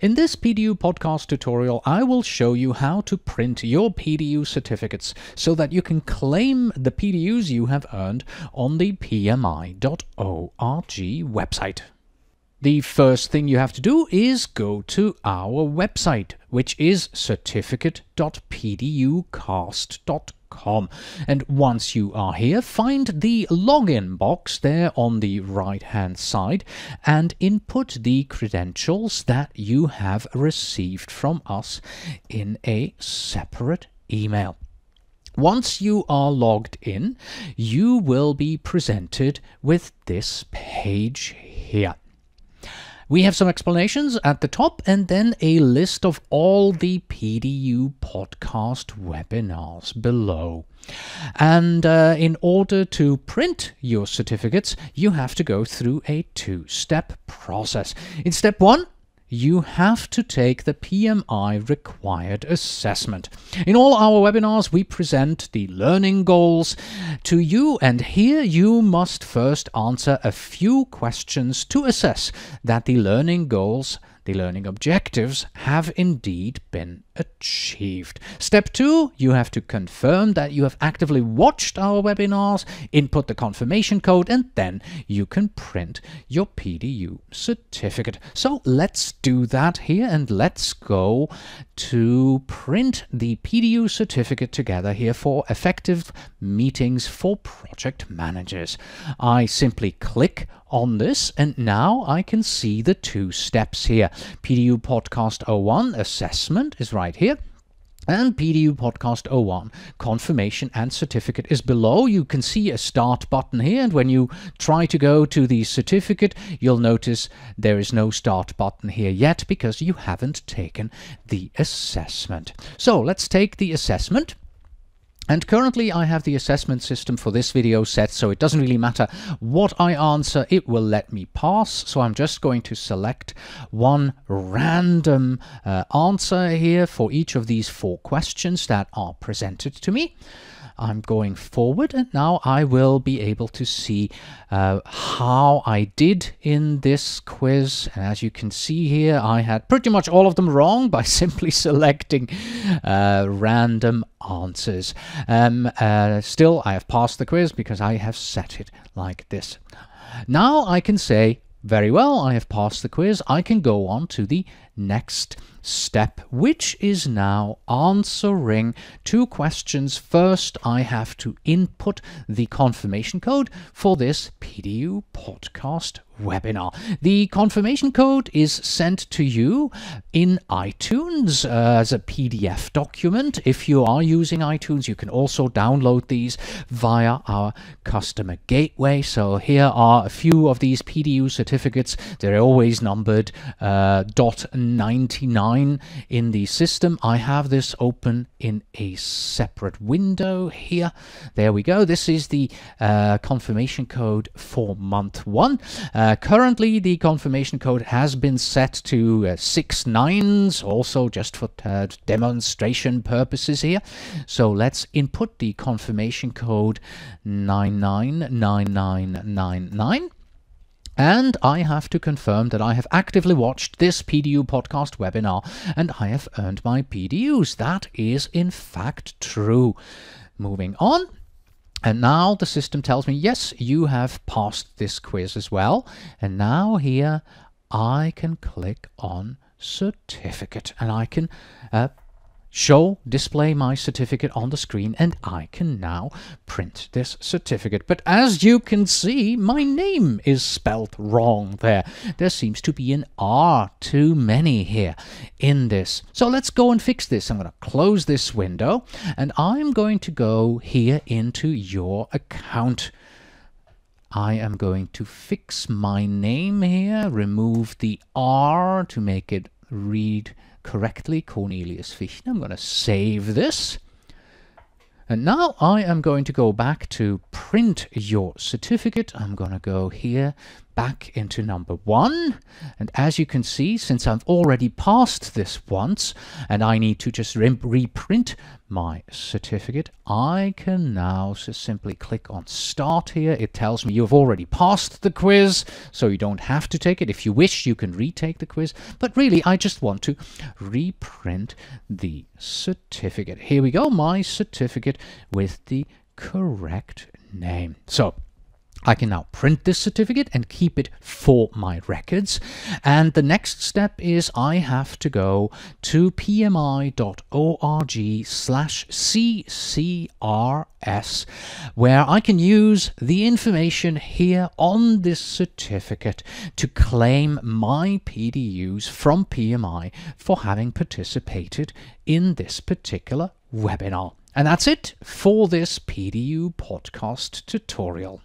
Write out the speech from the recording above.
In this PDU podcast tutorial, I will show you how to print your PDU certificates so that you can claim the PDUs you have earned on the pmi.org website. The first thing you have to do is go to our website, which is certificate.pducast.com. And once you are here, find the login box there on the right-hand side and input the credentials that you have received from us in a separate email. Once you are logged in, you will be presented with this page here. We have some explanations at the top and then a list of all the PDU podcast webinars below. And in order to print your certificates, you have to go through a two-step process. In step one, you have to take the PMI required assessment. In all our webinars, we present the learning goals to you, and here you must first answer a few questions to assess that the learning goals, the learning objectives, have indeed been achieved. Step 2, you have to confirm that you have actively watched our webinars, input the confirmation code, and then you can print your PDU certificate. So let's do that here and let's go to print the PDU certificate together here for effective meetings for project managers. I simply click on this and now I can see the two steps here. PDU Podcast 01 assessment is right here. And PDU Podcast 01 confirmation and certificate is below. You can see a start button here, and when you try to go to the certificate, you'll notice there is no start button here yet because you haven't taken the assessment. So let's take the assessment. And currently I have the assessment system for this video set, so it doesn't really matter what I answer, it will let me pass. So I'm just going to select one random answer here for each of these 4 questions that are presented to me. I'm going forward and now I will be able to see how I did in this quiz. And as you can see here, I had pretty much all of them wrong by simply selecting random answers. Still, I have passed the quiz because I have set it like this. Now I can say, very well, I have passed the quiz. I can go on to the next step, which is now answering 2 questions. First, I have to input the confirmation code for this PDU podcast webinar. The confirmation code is sent to you in iTunes as a PDF document. If you are using iTunes, you can also download these via our customer gateway. So here are a few of these PDU certificates. They're always numbered .99 in the system. I have this open in a separate window here. There we go. This is the confirmation code for month 1. Currently, the confirmation code has been set to 6 9s, also just for demonstration purposes here. So let's input the confirmation code 999999. And I have to confirm that I have actively watched this PDU podcast webinar and I have earned my PDUs. That is in fact true. Moving on. And now the system tells me, yes, you have passed this quiz as well. And now here I can click on certificate and I can display my certificate on the screen, and I can now print this certificate. But as you can see, my name is spelled wrong there. There seems to be an R too many here in this. So let's go and fix this. I'm going to close this window, and I'm going to go here into your account. I am going to fix my name here, remove the R to make it read correctly, Cornelius Fichtner. I'm going to save this. And now I am going to go back to print your certificate. I'm going to go here back into number 1, and as you can see, since I've already passed this once and I need to just reprint my certificate, I can now just simply click on Start here. It tells me you've already passed the quiz, so you don't have to take it. If you wish, you can retake the quiz, but really I just want to reprint the certificate. Here we go, my certificate with the correct name. So I can now print this certificate and keep it for my records. And the next step is I have to go to pmi.org/CCRS, where I can use the information here on this certificate to claim my PDUs from PMI for having participated in this particular webinar. And that's it for this PDU podcast tutorial.